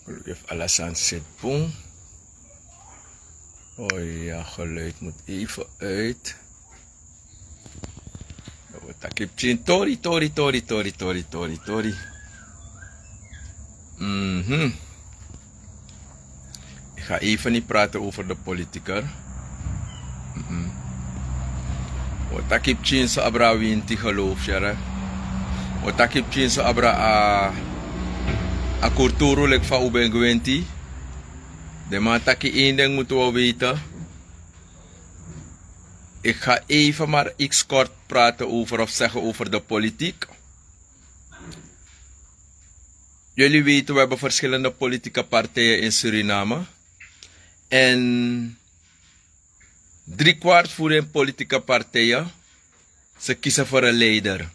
Gelukkig alles aan zetpunt. Oh ja, geluid moet even uit. Ik heb geen tori. Ik ga even niet praten over de politica. Wat ik heb geen zo abra winti geloof, jaren. Wat ik heb geen zo abra a cultuur lek van uben gewenti. De man taki één ding moeten we weten. Ik ga even maar iets kort praten over of zeggen over de politiek. Jullie weten, we hebben verschillende politieke partijen in Suriname. En 3/4 voor een politieke partijen, ze kiezen voor een leider.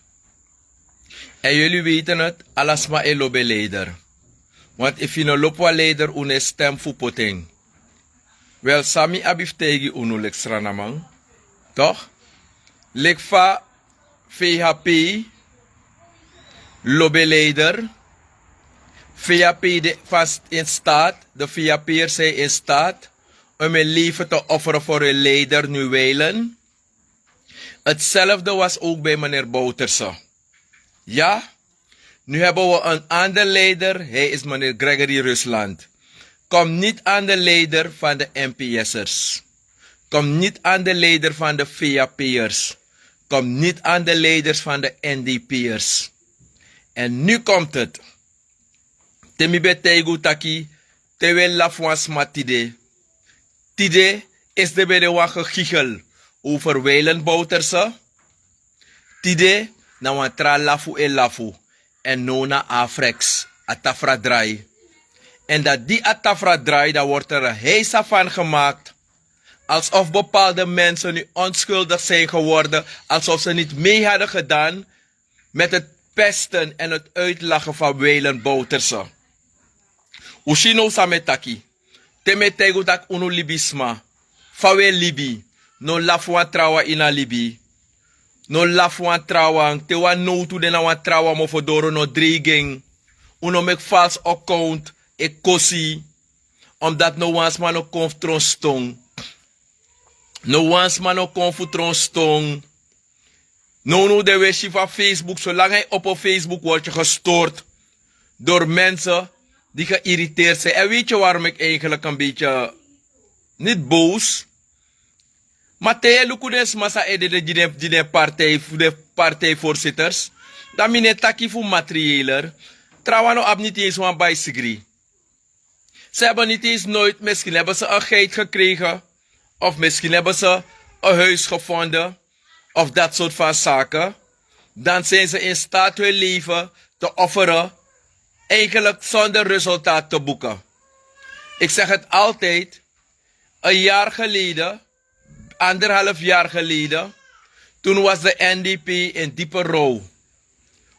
En jullie weten het, alles maar een lobby leider. Want if je een lopwa leider, une stem voor poting. Wel, sami abiftegi unu lek sranamang. Toch? Lekfa VHP, lobbyleider. VHP vast in staat, de VHP'ers zijn in staat om hun leven te offeren voor hun leider nu wijlen. Hetzelfde was ook bij meneer Bouterse. Ja, nu hebben we een ander leider, hij is meneer Gregory Rusland. Kom niet aan de leider van de NPS'ers. Kom niet aan de leider van de VAP'ers. Kom niet aan de leiders van de NDP'ers. En nu komt het. Temi betegu taki, tewe lafwans matide. Tide is de bedewa gegiegel over Weilen Bouterse. Tide na wantra lafu e lafu. En nona afrex, atafra draai. En dat die atafra draai, daar wordt er een heisa van gemaakt. Alsof bepaalde mensen nu onschuldig zijn geworden. Alsof ze niet mee hadden gedaan met het pesten en het uitlachen van Weilen Bouterse. Ushino sametaki. Temetegu tak unu libisma. Fawe libi. No lafwa trawa ina libi. No lafwa trawa. Te wan no tu dena wan trawa mo fodoro no dreiging. Uno mek false account. E kosi. Omdat no wans man no konf tronstong. No wans man no konf tronstong. No de weshi van Facebook. Zolang hij op Facebook wordt je gestoord. Door mensen die geïrriteerd zijn. En weet je waarom ik eigenlijk een beetje niet boos? Maar tegen Lukudes Massa de partijvoorzitters. Dat mine taki voor materiëler. Trouwens ab niet eens een bijsigri. Ze hebben niet eens nooit, misschien hebben ze een geit gekregen. Of misschien hebben ze een huis gevonden. Of dat soort van zaken. Dan zijn ze in staat hun leven te offeren. Eigenlijk zonder resultaat te boeken. Ik zeg het altijd. Een jaar geleden, 1,5 jaar geleden, toen was de NDP in diepe rouw.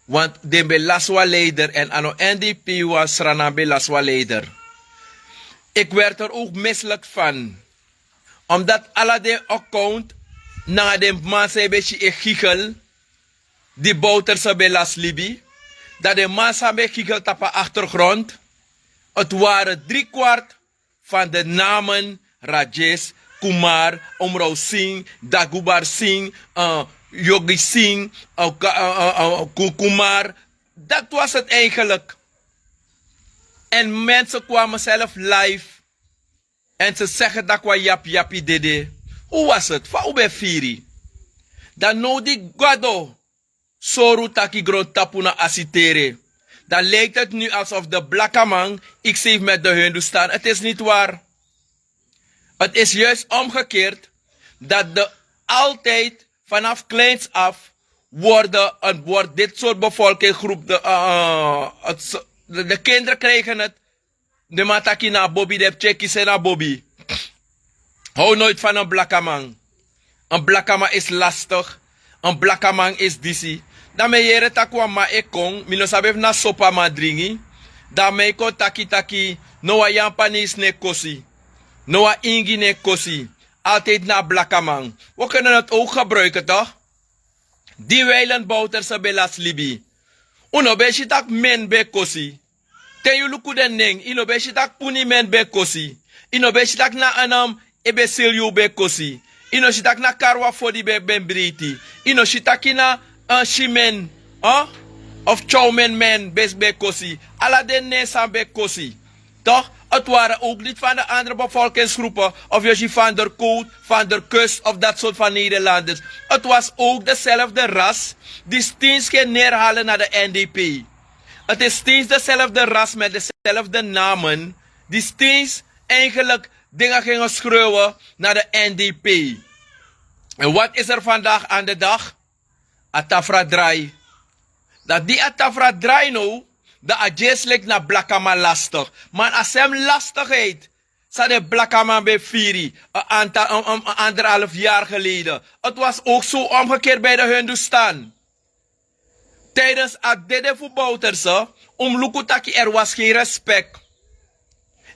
Want de belaswa leider en ano NDP was Ranabe Laswa leider. Ik werd er ook misselijk van. Omdat alle de account na de mensen een beetje giegel, die Bouterse belas Libi. Dat de massa met giegelt op de achtergrond. Het waren 3/4 van de namen Rajesh, Kumar, Omrao Singh, Dagubar Singh, Yogi Singh, Kumar. Dat was het eigenlijk. En mensen kwamen zelf live. En ze zeggen dat kwa japi dede. Hoe was het? Hoe ben Firi? Dan nodig Gado. Soru taki grond tapuna asitere. Dan lijkt het nu alsof de blakkamang ik zeef met de Hindustan. Het is niet waar. Het is juist omgekeerd dat de altijd vanaf kleins af wordt dit soort bevolkingsgroep, de kinderen krijgen het. De mataki na Bobby, de checkie na Bobby. Hou nooit van een blakkamang. Een blakkamang is lastig. Een blakkamang is dizzy. Daarmee jere takwa ma ekong, mino sabef na sopa ma dringi. Daarmee ko taki noa jampanis ne kosi. Noa ingi ne kosi. Altijd na blakkamang. We kunnen het ook gebruiken toch? Die Weiland Bouterse belas libi. Uno be shitak men be kosi. Ten you luku den neng, ino be shitak puni men be kosi. Ino be shitak na anam ebe silyu be kosi. Ino shitak na karwa fodi be ben briti. Ino shitakina shimen, of chowmen men bes be kosi. Alla den nesan be kosi. Toch? Het waren ook niet van de andere bevolkingsgroepen, of je van der Koot, van der Kust, of dat soort van Nederlanders. Het was ook dezelfde ras die steeds ging neerhalen naar de NDP. Het is steeds dezelfde ras met dezelfde namen, die steeds eigenlijk dingen gingen schreeuwen naar de NDP. En wat is er vandaag aan de dag? Atafra Drai. Dat die Atafra Drai nou, de adjes lijkt naar Blakama lastig. Maar als hem lastigheid, zou de Blakama bij Firi, een anderhalf jaar geleden. Het was ook zo omgekeerd bij de Hindustan. Tijdens Adede Bouterse, Lukutaki, er was geen respect.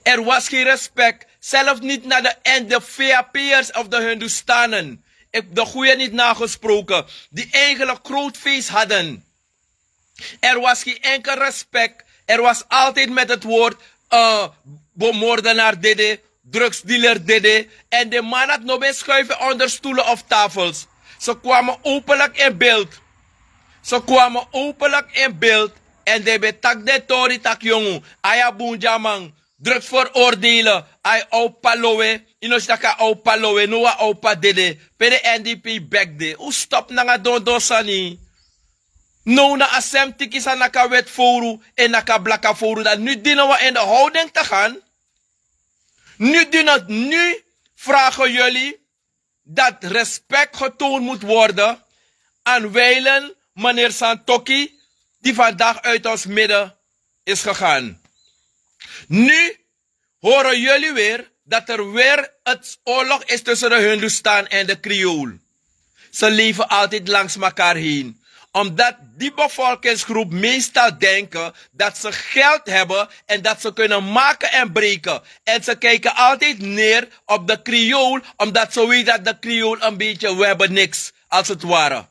Er was geen respect. Zelfs niet naar de VAP'ers of de Hindustanen. De goeie niet nagesproken. Die eigenlijk groot feest hadden. Er was geen enkel respect. Er was altijd met het woord bemoordenaar dede, drugsdealer dede. En de man had nog bij schuiven onder stoelen of tafels. Ze kwamen openlijk in beeld. Ze kwamen openlijk in beeld. En de betak de tori tak jongen. Aya bunjamang. Drugs veroordelen. Ay opa lowe. Inoshtaka opa lowe. Noa opa dede. Pede NDP back de. Hoe stop nanga don dosani? Nou na asem tiki sa naka wet foru en naka blaka foru. Dat nu dienen we in de houding te gaan. Nu vragen jullie dat respect getoond moet worden aan wijlen meneer Santoki die vandaag uit ons midden is gegaan. Nu horen jullie weer dat er weer het oorlog is tussen de Hindustan en de Creool. Ze leven altijd langs elkaar heen. Omdat die bevolkingsgroep meestal denken dat ze geld hebben en dat ze kunnen maken en breken. En ze kijken altijd neer op de Creool, omdat ze weten dat de Creool een beetje, we hebben niks, als het ware.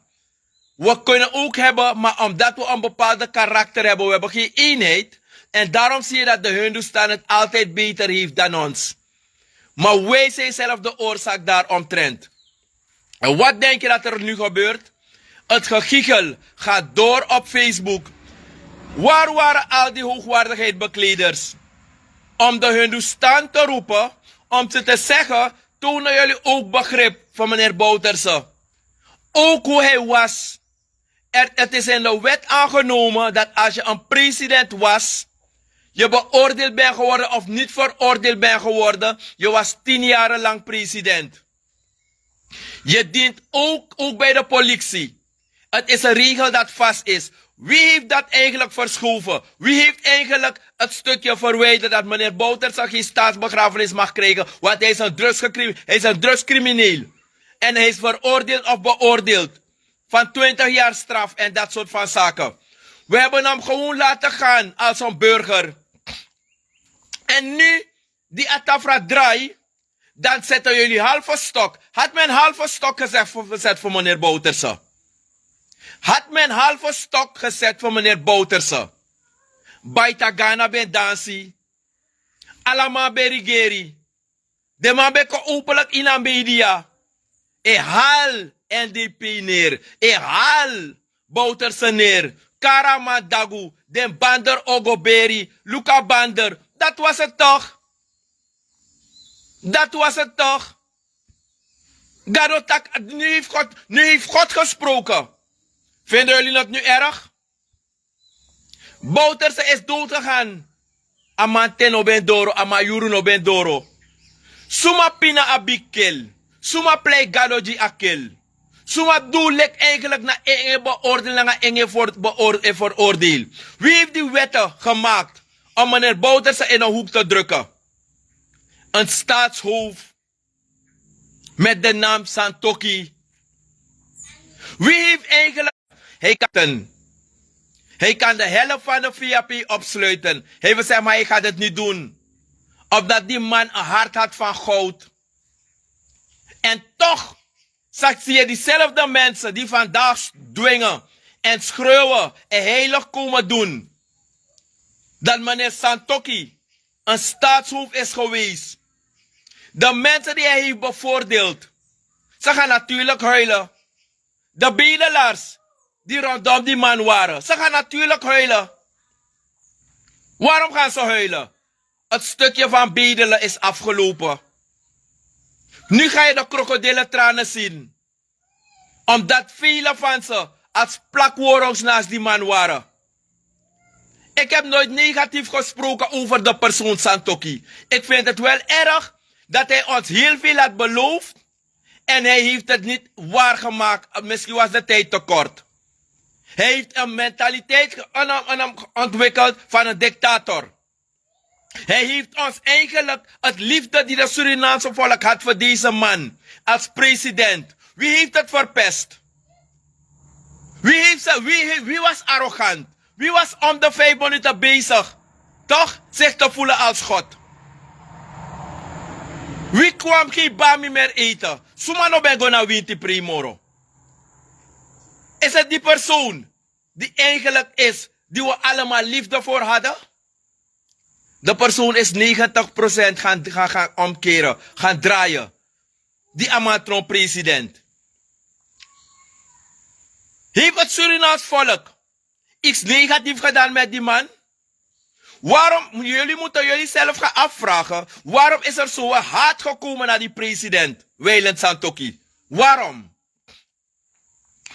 We kunnen ook hebben, maar omdat we een bepaalde karakter hebben, we hebben geen eenheid. En daarom zie je dat de Hindustan het altijd beter heeft dan ons. Maar wij zijn zelf de oorzaak daaromtrent. En wat denk je dat er nu gebeurt? Het gegiegel gaat door op Facebook. Waar waren al die hoogwaardigheidsbekleders? Om de Hindustan te roepen, om ze te zeggen, tonen jullie ook begrip van meneer Bouterse. Ook hoe hij was. Het is in de wet aangenomen dat als je een president was, je beoordeeld bent geworden of niet veroordeeld bent geworden, je was 10 jaar lang president. Je dient ook bij de politie. Het is een regel dat vast is. Wie heeft dat eigenlijk verschoven? Wie heeft eigenlijk het stukje verwijderd dat meneer Bouterse geen staatsbegrafenis mag krijgen? Want hij is een drugscrimineel. En hij is veroordeeld of beoordeeld. Van 20 jaar straf en dat soort van zaken. We hebben hem gewoon laten gaan als een burger. En nu, die Atafra Drai, dan zetten jullie halve stok. Had men halve stok gezet voor meneer Bouterse? Had men halve stok gezet voor meneer Bouterse? Baita Ghana ben dansi. Alama berigeri. De man beko openlijk in de media. Haal NDP neer. Haal Bouterse neer. Karamadagu. Den Bander Ogoberi. Luca Bander. Dat was het toch? Dat was het toch? Garotak, nu heeft God gesproken. Vinden jullie dat nu erg? Bouterse is doodgegaan. Amanteno bendoro, amayuru no bendoro. Suma pina abikel. Suma play gadoji akel. Suma doelek eigenlijk na enge beoordeel, na enge veroordeel. Wie heeft die wetten gemaakt om meneer Bouterse in een hoek te drukken? Een staatshoofd met de naam Santoki. Wie heeft eigenlijk... Hij kan de helft van de VAP opsluiten. Hij wil zeggen, maar hij gaat het niet doen. Omdat die man een hart had van goud. En toch zie je diezelfde mensen die vandaag dwingen en schreeuwen en heilig komen doen. Dat meneer Santokki een staatshoofd is geweest. De mensen die hij heeft bevoordeeld, ze gaan natuurlijk huilen. De bedelaars die rondom die man waren, ze gaan natuurlijk huilen. Waarom gaan ze huilen? Het stukje van bedelen is afgelopen. Nu ga je de krokodillentranen zien. Omdat vele van ze als plakworms naast die man waren. Ik heb nooit negatief gesproken over de persoon Santokki. Ik vind het wel erg dat hij ons heel veel had beloofd. En hij heeft het niet waargemaakt. Misschien was de tijd te kort. Hij heeft een mentaliteit ontwikkeld van een dictator. Hij heeft ons eigenlijk het liefde die de Surinaamse volk had voor deze man als president. Wie heeft het verpest? Wie was arrogant? Wie was om de 5 minuten bezig? Toch? Zich te voelen als God. Wie kwam geen bami meer eten? Sumano ben gona winti primoro. Is het die persoon die eigenlijk is, die we allemaal liefde voor hadden? De persoon is 90% gaan omkeren, gaan draaien. Die Amatron president. Heeft het Surinaams volk iets negatief gedaan met die man? Waarom, jullie moeten jullie zelf gaan afvragen, waarom is er zo haat gekomen naar die president, Weiland Santokki? Waarom?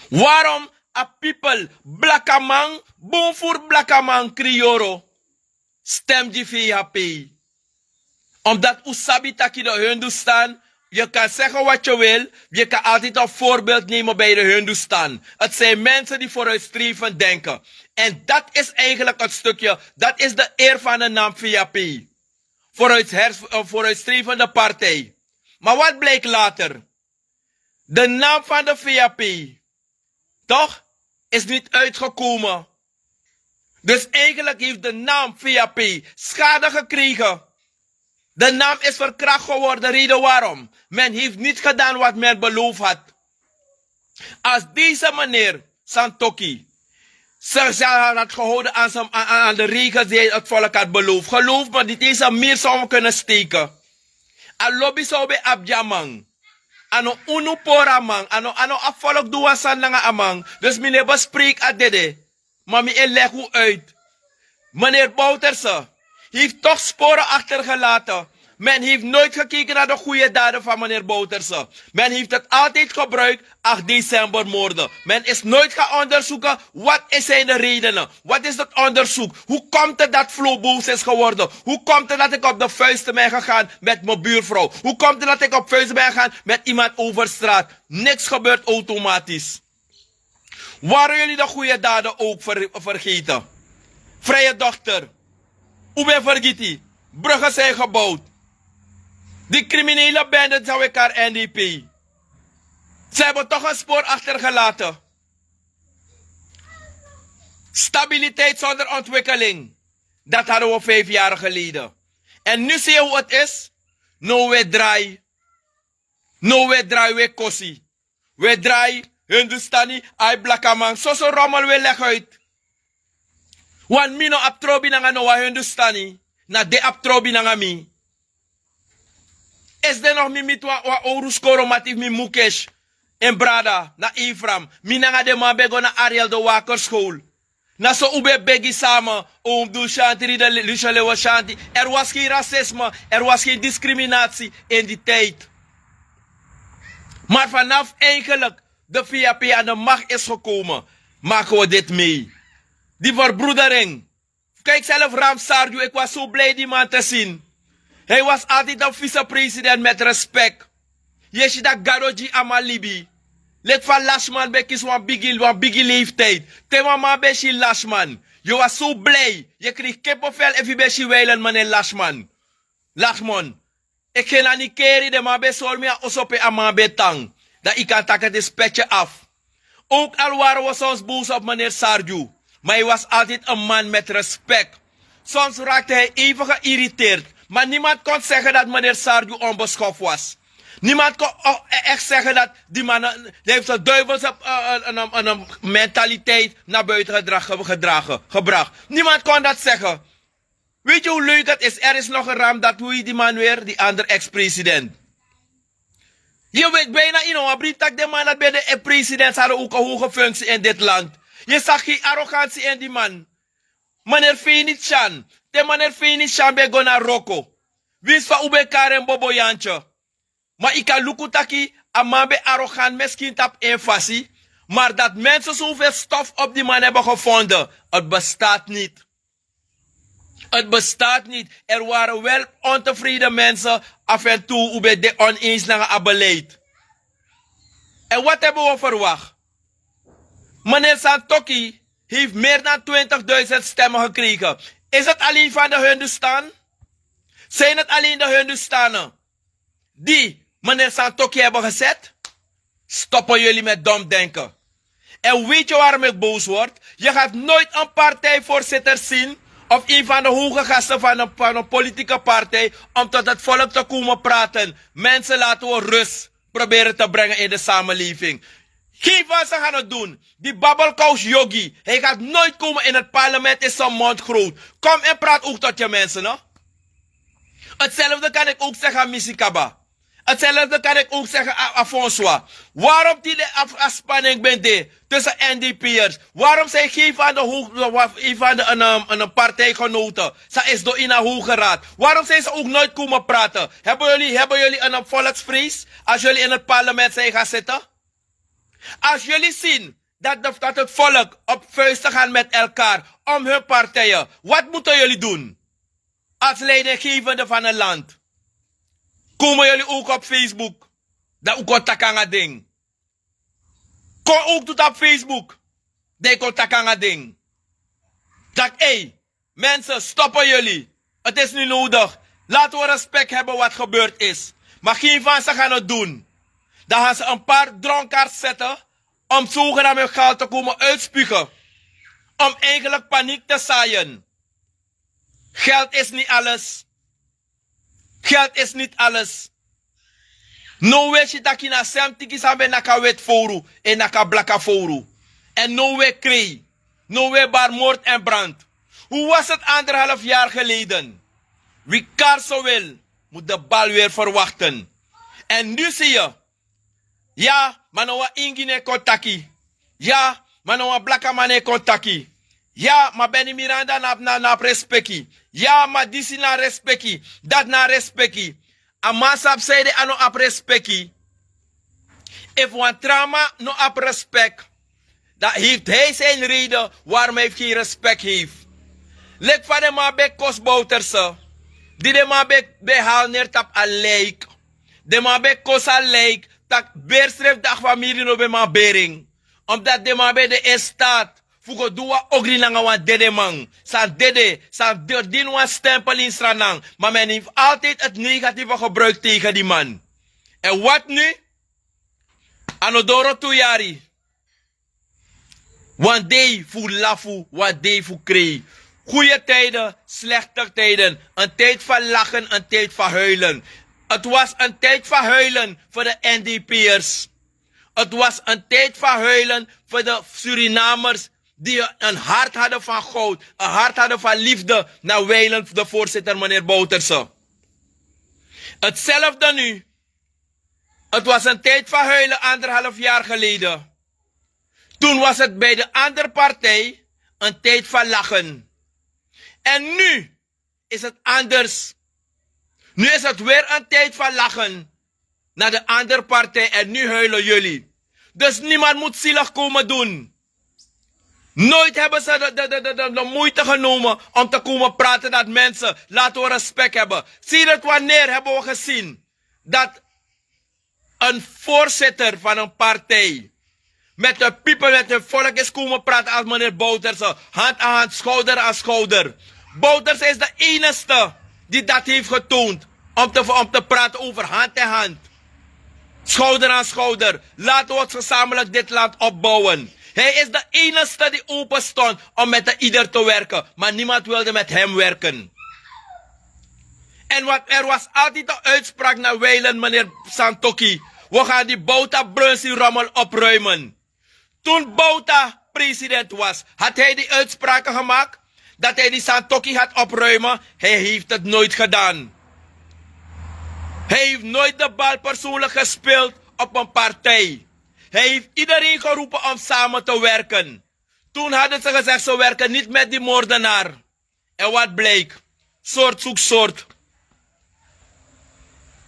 Waarom a people, blakkamang, bonvoer blakkamang, krioro, stem die VHP? Omdat Usabi taki de Hindustan, je kan zeggen wat je wil, je kan altijd een voorbeeld nemen bij de Hindustan. Het zijn mensen die vooruitstrevend denken. En dat is eigenlijk het stukje, dat is de eer van de naam VHP. Vooruitstrevende partij. Maar wat bleek later? De naam van de VHP, toch, is niet uitgekomen. Dus eigenlijk heeft de naam VHP schade gekregen. De naam is verkracht geworden. Reden waarom? Men heeft niet gedaan wat men beloofd had. Als deze meneer Santokki zich had gehouden aan de regels die het volk had beloofd. Geloof me, dit is meer zou kunnen steken. Al lobby zou bij Abjamang. Ano unuporamang. Ano afvolk duwasan lang amang. Dus meneer bespreek adede. Maar me leg hoe uit. Meneer Bouterse heeft toch sporen achtergelaten. Men heeft nooit gekeken naar de goede daden van meneer Bouterse. Men heeft het altijd gebruikt, 8 december moorden. Men is nooit gaan onderzoeken, wat zijn de redenen? Wat is het onderzoek? Hoe komt het dat Flo boos is geworden? Hoe komt het dat ik op de vuisten ben gegaan met mijn buurvrouw? Hoe komt het dat ik op vuisten ben gegaan met iemand over straat? Niks gebeurt automatisch. Waren jullie de goede daden ook vergeten? Vrije dochter. Hoe ben vergeten? Bruggen zijn gebouwd. Die criminele benden zou ik haar NDP. Ze hebben toch een spoor achtergelaten. Stabiliteit zonder ontwikkeling. Dat hadden we 5 jaar geleden. En nu zie je hoe het is. No we draai. No we draai we kosi. We draai Hindustani ai blakkamang. Zo rommel we leg uit. Want mino aptrobi nanga no wa Hindustani. Na de aptrobi nanga mi. Is er nog mimit wa oruskoro matif mi Mukesh en Brada na Ephraim. Minanga de man bego na Ariel de Wakerschool. Na so ube begi samen om du shanti de Luciale Shanti. Er was geen racisme, er was geen discriminatie in die tijd. Maar vanaf eigenlijk de VHP aan de macht is gekomen, maken we dit mee. Die verbroedering. Kijk zelf Ram Sarju, ik was zo blij die man te zien. Hij was altijd een vicepresident met respect. Je ziet dat Garoji Amalibi. Let van Lashman bekis wan biggie leeftijd. Tema man beshi Lashman. Je was zo blij. Je kreeg kippenvel en je beshi weilen meneer Lashman. Lashman. Ik ga naar Nikeri de man besol me osope aman betang. Dat ik kan takken het petje af. Ook al waren we soms boos op meneer Sarju. Maar hij was altijd een man met respect. Soms raakte hij even geïrriteerd. Maar niemand kon zeggen dat meneer Sarju onbeschoft was. Niemand kan echt zeggen dat die man heeft een duivelse mentaliteit naar buiten gebracht. Niemand kan dat zeggen. Weet je hoe leuk het is? Er is nog een ramp, dat hoe die man weer, die andere ex-president. Je weet bijna in een dat de man dat bij de president hadden ook een hoge functie in dit land. Je zag geen arrogantie in die man. Meneer Fenichan. De meneer Fenichan bij Gona Rocco. Wist van Ube Karen Bobo Jantje. Maar ik kan lukutaki, een man bij arrogant misschien tap invasie. Maar dat mensen zoveel stof op die man hebben gevonden. Het bestaat niet. Het bestaat niet. Er waren wel ontevreden mensen af en toe over de oneens naar het beleid. En wat hebben we verwacht? Meneer Santoki heeft meer dan 20.000 stemmen gekregen. Is het alleen van de Hindustan? Zijn het alleen de Hindustanen die meneer Santoki hebben gezet? Stoppen jullie met dom denken. En weet je waarom ik boos word? Je gaat nooit een partijvoorzitter zien of een van de hoge gasten van een politieke partij om tot het volk te komen praten. Mensen, laten we rust proberen te brengen in de samenleving. Geen van ze gaan het doen. Die babbelkous yogi, hij gaat nooit komen in het parlement, is zijn mond groot. Kom en praat ook tot je mensen, no? Hetzelfde kan ik ook zeggen aan Misikaba. Hetzelfde kan ik ook zeggen aan François. Waarom die de afspanning bent tussen NDP'ers? Waarom zijn geen van de partijgenoten? Ze is door in een hoge raad. Waarom zijn ze ook nooit komen praten? Hebben jullie een volksvrees als jullie in het parlement zijn gaan zitten? Als jullie zien dat het volk op vuisten gaat met elkaar om hun partijen, wat moeten jullie doen? Als leidinggevende van een land. Komen jullie ook op Facebook? Dat ook een takanga ding. Kom ook tot op Facebook. Dat ook takanga ding. Dat mensen, stoppen jullie. Het is niet nodig. Laten we respect hebben wat gebeurd is. Maar geen van ze gaan het doen. Dan gaan ze een paar dronkaards zetten om zogenaamd geld te komen uitspugen. Om eigenlijk paniek te zaaien. Geld is niet alles. Geld is niet alles. No way je dat je na semtiki sabe naka wet foru en naka blaka foru. En no way kree. No way bar moord en brand. Hoe was het 1,5 jaar geleden? Wie zo wil, moet de bal weer verwachten. En nu zie je. Ja, manoa ingine kontaki. Ja, manoa blaka mane kontaki. Ja, maar Benny Miranda na respecti. Ja, maar disi na respecti. Dat na respecti. Amasap zeide ano ap respecti. If one trauma no ap respect. Dat heeft hij zijn reden waarom hij geen respect heeft. Lek van de ma be kosbouterse. Die de ma be haal neer tap a leek. De ma be kos a leek. Tak beerstref dag van mirino be ma bering. Omdat de ma be de staat. Fugo duwa ogri nanga wan dede man. San dede, san din wan stempel in stranang. Maar men heeft altijd het negatieve gebruikt tegen die man. En wat nu? Anodoro tuyari. One day voor lafu, one day voor kree. Goeie tijden, slechte tijden. Een tijd van lachen, een tijd van huilen. Het was een tijd van huilen voor de NDP'ers. Het was een tijd van huilen voor de Surinamers die een hart hadden van goud, een hart hadden van liefde naar wijlen de voorzitter meneer Bouterse. Hetzelfde nu. Het was een tijd van huilen 1,5 jaar geleden. Toen was het bij de andere partij een tijd van lachen. En nu is het anders. Nu is het weer een tijd van lachen naar de andere partij en nu huilen jullie. Dus niemand moet zielig komen doen. Nooit hebben ze de moeite genomen om te komen praten dat mensen, laten we respect hebben. Zie dat wanneer hebben we gezien dat een voorzitter van een partij met de piepen, met het volk is komen praten als meneer Bouterse. Hand aan hand, schouder aan schouder. Bouterse is de enige die dat heeft getoond om te praten over hand in hand. Schouder aan schouder. Laten we gezamenlijk dit land opbouwen. Hij is de enige die open stond om met ieder te werken. Maar niemand wilde met hem werken. En er was altijd een uitspraak naar Weilen, meneer Santokki. We gaan die Bouta-Brunsie-rommel opruimen. Toen Bouta president was, had hij die uitspraken gemaakt dat hij die Santokki gaat opruimen. Hij heeft het nooit gedaan. Hij heeft nooit de bal persoonlijk gespeeld op een partij. Hij heeft iedereen geroepen om samen te werken. Toen hadden ze gezegd, ze werken niet met die moordenaar. En wat bleek? Soort zoekt soort.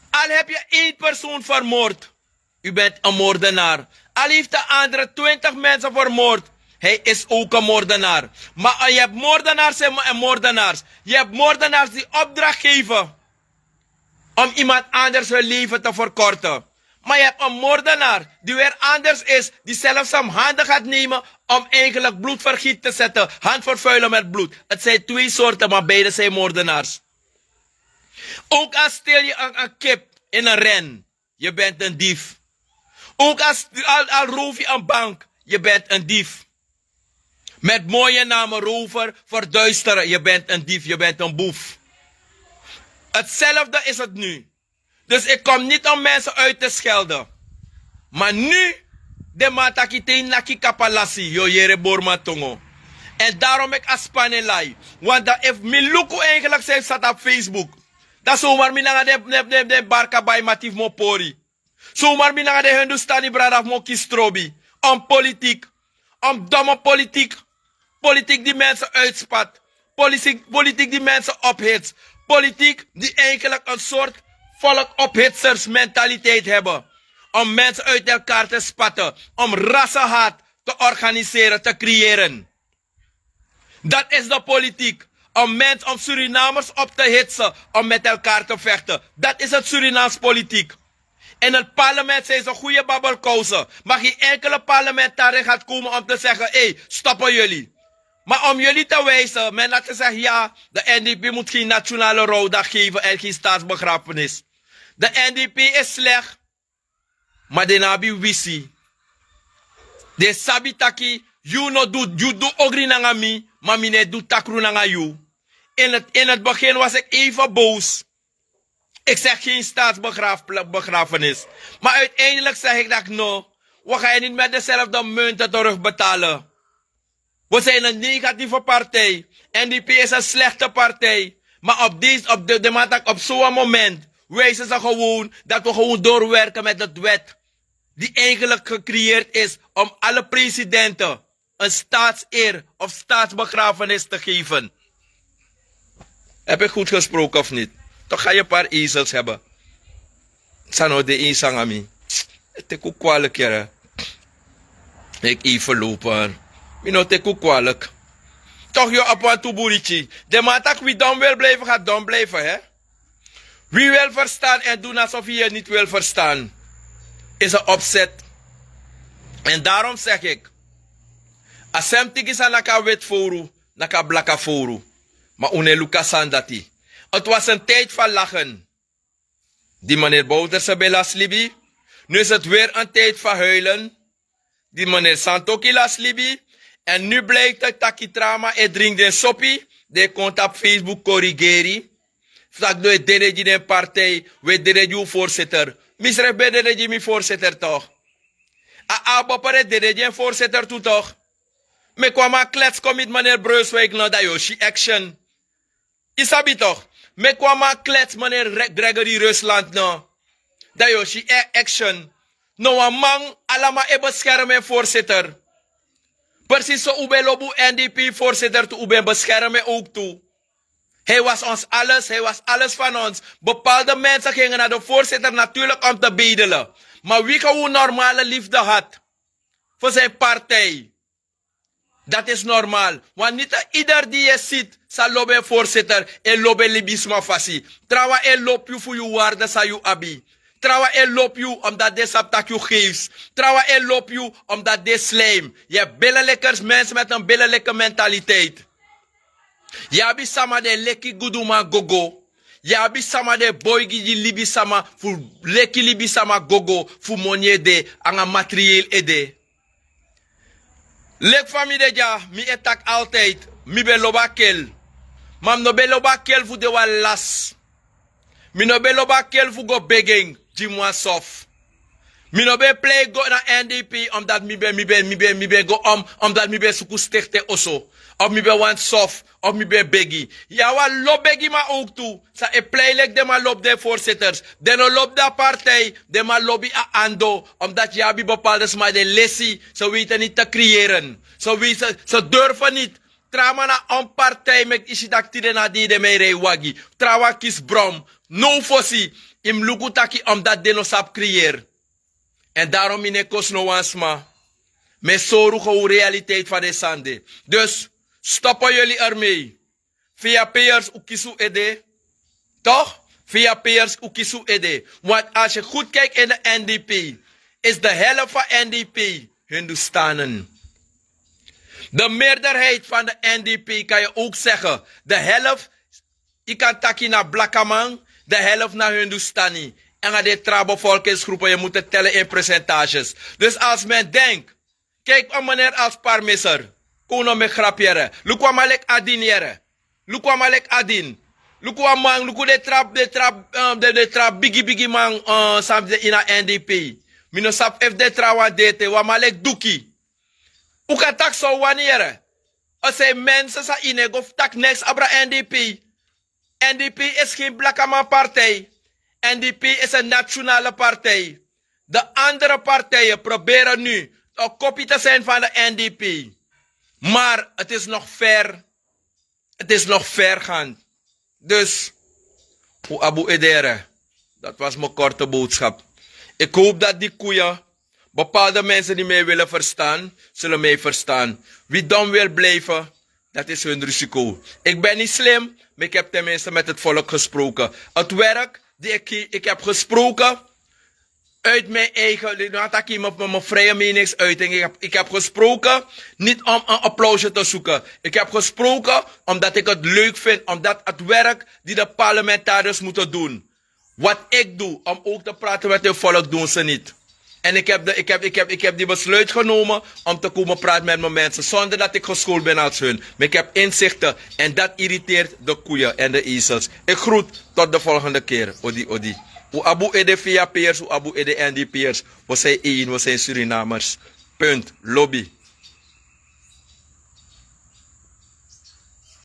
Al heb je 1 persoon vermoord, u bent een moordenaar. Al heeft de andere 20 mensen vermoord, hij is ook een moordenaar. Maar je hebt moordenaars en moordenaars. Je hebt moordenaars die opdracht geven om iemand anders hun leven te verkorten. Maar je hebt een moordenaar die weer anders is, die zelfs zijn handen gaat nemen om eigenlijk bloedvergiet te zetten. Hand vervuilen met bloed. Het zijn 2 soorten, maar beide zijn moordenaars. Ook als stel je een kip in een ren, je bent een dief. Ook als al roof je een bank, je bent een dief. Met mooie namen rover, verduisteren, je bent een dief, je bent een boef. Hetzelfde is het nu. Dus ik kom niet om mensen uit te schelden. Maar nu, de matakite naki kapalasi, yo jere bormatongo. En daarom ik aspanelai. Want dat if Miluku eigenlijk zelf staat op Facebook. Dat zomaar minanga de barka bij Matif Mopori. Zomaar minanga de Hindustani brada mo kistrobi. Om politiek. Om domme politiek. Politiek die mensen uitspat. Politiek die mensen ophitst. Politiek die eigenlijk een soort volk-ophitsers mentaliteit hebben. Om mensen uit elkaar te spatten. Om rassenhaat te organiseren, te creëren. Dat is de politiek. Om Surinamers op te hitsen. Om met elkaar te vechten. Dat is het Surinaams politiek. In het parlement zijn ze goede babbelkousen. Maar geen enkele parlementariër gaat komen om te zeggen, hé, stoppen jullie. Maar om jullie te wijzen, men had gezegd, ja, de NDP moet geen nationale rouwdag geven en geen staatsbegrafenis. De NDP is slecht, maar de nabi wisi. De sabitaki, you no do ogri nanga mi, maar mine do takru nanga you. In het begin was ik even boos. Ik zeg geen staatsbegrafenis. Maar uiteindelijk zeg ik dat no, we gaan niet met dezelfde munten terugbetalen. We zijn een negatieve partij. NDP is een slechte partij. Maar op zo'n moment wijzen ze gewoon dat we gewoon doorwerken met het wet. Die eigenlijk gecreëerd is om alle presidenten een staatseer of staatsbegrafenis te geven. Heb ik goed gesproken of niet? Toch ga je een paar ezels hebben. Sano de ezangami. Het is ook kwalijk, ja. Ik even lopen. Mino te ook kwalijk. Toch je op een toeburichi. De matak wie dom wil blijven, gaat dom blijven, hè? Wie wil verstaan en doen alsof je niet wil verstaan, is een opzet. En daarom zeg ik, asem tiki sa naka wet foru, naka blaka foru. Maar uneluka sandati. Het was een tijd van lachen. Die meneer Bouterse belas libi. Nu is het weer een tijd van huilen. Die meneer Santokki las libi. En nu blijkt dat takitrama e drink de soppie. De komt op Facebook corrigeri. Zag door de de partij. We de voorzitter. Misref bij de mi voorzitter toch. Bopere de voorzitter toe toch. Me kwam een klets met meneer Breuswijk naar de Yoshi action. Isabi toch. Me kwam een klets meneer Gregory Rusland nou. Dat Yoshi action. Nou een man allemaal e beschermen voorzitter. Precies zo ube lobu NDP voorzitter te ube beschermen ook toe. Hij was ons alles, hij was alles van ons. Bepaalde mensen gingen naar de voorzitter natuurlijk om te bedelen. Maar wie gewoon normale liefde had voor zijn partij. Dat is normaal. Want niet ieder die je ziet, zal lopen voorzitter en lopen libisma fasi. Trouwa en loop je voor je waarde sa je abi. Trouwa en loop je omdat de saptak je geeft. Trouwa en loop je omdat de slijm. Je hebt billenlekkers, mensen met een billenlijke mentaliteit. Je hebt sama de leki guduma gogo. Je hebt sama de boygi die libi sama voor leki libi sama gogo voor money de anga materieel ede. Lek famille ja, mi etak altijd, mi be loba kel. Mam no be loba kel voor de was las. Mi no be loba kel fu go begging, Jimwa sof. Mi no be play go na NDP omdat mi be go omdat mi be suku stichte oso. Of mi be want soft, of mi be beggy. Ja, wa lob beggy ma ook toe. Sa e playlek de ma lob de voorzitters. De no lob da partij, de ma lobby a ando. Omdat ja bi bepaalde sma de lessie, ze weten niet te creëren. Ze durven niet. Trama na een partij met isidak tide na die de mere wagi. Trawa kis brom. No fossi. Im lukutaki omdat de no sap creëer. En daarom in ekos no wansma. Me soru go realiteit van de sande. Dus stoppen jullie ermee. Via peers ukisu ede. Toch? Via peers ukisu ede. Want als je goed kijkt in de NDP, is de helft van NDP Hindustanen. De meerderheid van de NDP kan je ook zeggen. De helft, je kan taki naar Blakkamang, de helft naar Hindustani. En aan de trabevolkingsgroepen, je moet het tellen in percentages. Dus als men denkt, kijk een meneer als Parmisser. Kuno me grapjere. Lukwa malek adin jere. Lukwa malek adin. Lukwa man, lukwa de trap bigi man sam de ina NDP. Mino sap FD trawa dete, wa malek duki. Uka tak so wanneer. Als hij mensen sa inego tak next abra NDP. NDP is geen Blakkaman partij. NDP is een nationale partij. De andere partijen proberen nu een kopie te zijn van de NDP. Maar het is nog ver. Het is nog vergaand. Dus, Abu Edere, dat was mijn korte boodschap. Ik hoop dat die koeien, bepaalde mensen die mij willen verstaan, zullen mij verstaan. Wie dom wil blijven, dat is hun risico. Ik ben niet slim, maar ik heb tenminste met het volk gesproken. Het werk die ik heb gesproken, uit mijn eigen, mijn vrije meningsuiting. Ik heb gesproken niet om een applausje te zoeken. Ik heb gesproken omdat ik het leuk vind, omdat het werk die de parlementariërs moeten doen. Wat ik doe, om ook te praten met het volk, doen ze niet. En ik heb die besluit genomen om te komen praten met mijn mensen, zonder dat ik geschoold ben als hun. Maar ik heb inzichten en dat irriteert de koeien en de ezels. Ik groet tot de volgende keer. Odi. U Abu Ede via peers, u Abu Ede NDP'ers. We zijn één, we zijn Surinamers. Punt. Lobby.